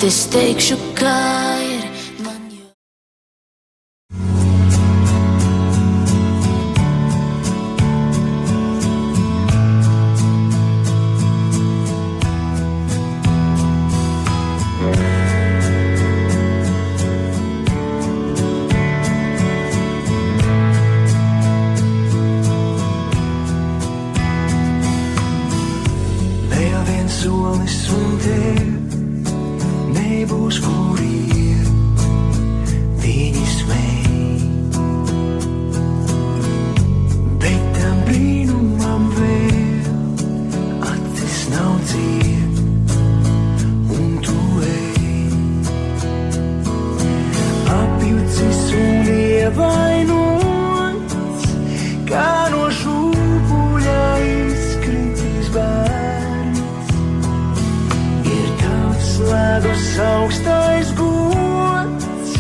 es teikšu, kā ir man jau. Vēl viens solis un tev nebūs kur iet, viņi smēj. Bet tam brīnumam vēl acis nav ciet, un tu ej. Apjucis un ievainots, kā no šūpuļa izkritis bērns. Ir tavs ledus augstais gods,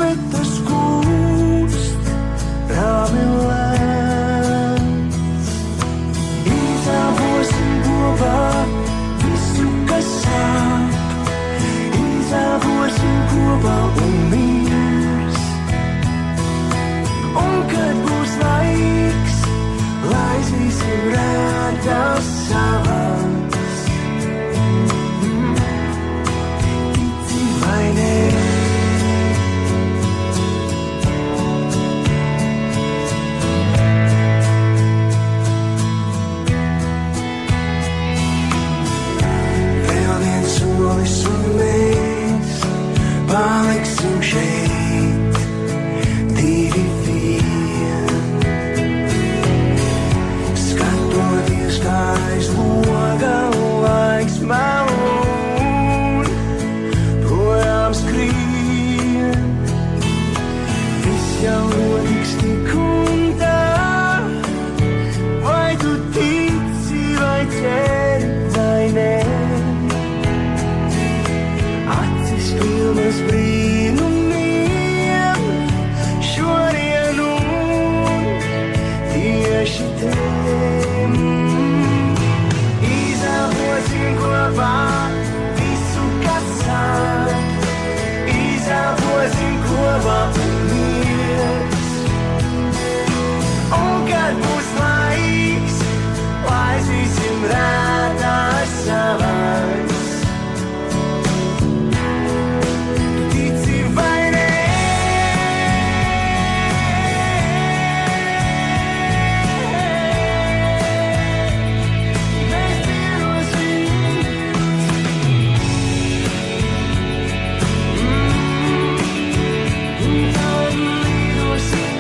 bet tas kūst rāmi lēns. Izdāvosim kopā visu, kas sāp, izdāvosim kopā un miers. Un kad būs laiks, laisīsim rētas savas. Tici vai nē? Vēl viens solis un mēs paliksim šeit, divi vien. Skatoties, kā aizloga laiks melun, projām skrien. Viss jau notiks tik un tā, vai tu tici, vai ceri, vai nē. Acis pilnas brīnumiem, šodien un tieši tev. Izelposim kopā visu, kas sāp, izelposim kopā un miers. Un kad būs laiks, laisīsim rētās savas. Tici vai nē? Mēs dzīvosim. Un tad lidosim.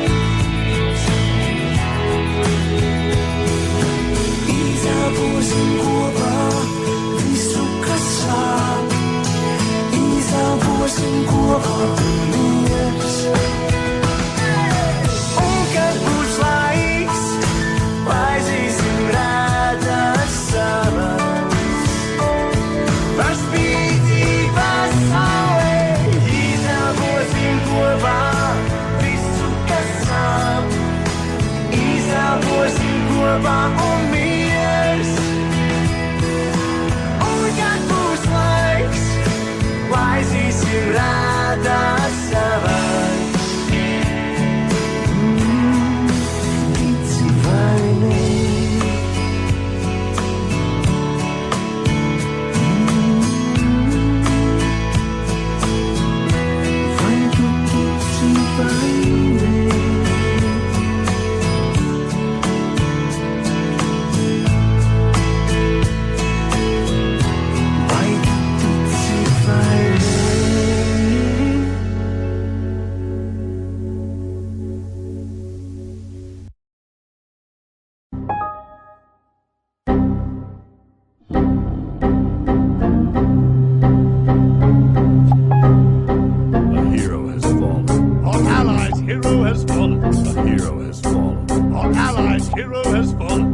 Izelposim kopā visu, kas sāp, izelposim kopā un miers. Un kad būs laiks, laisīsim rētas savas. Par spīti pasaulē, izelposim kopā visu, kas sāp, izelposim kopā un miers. Un kad būs laiks, laisīsim rētās savas. Tici vai nē? Vai tu tici vai nē? Vai tu tici vai nē? A hero has fallen. Our allies' hero has fallen. A hero has fallen. Our allies' hero has fallen.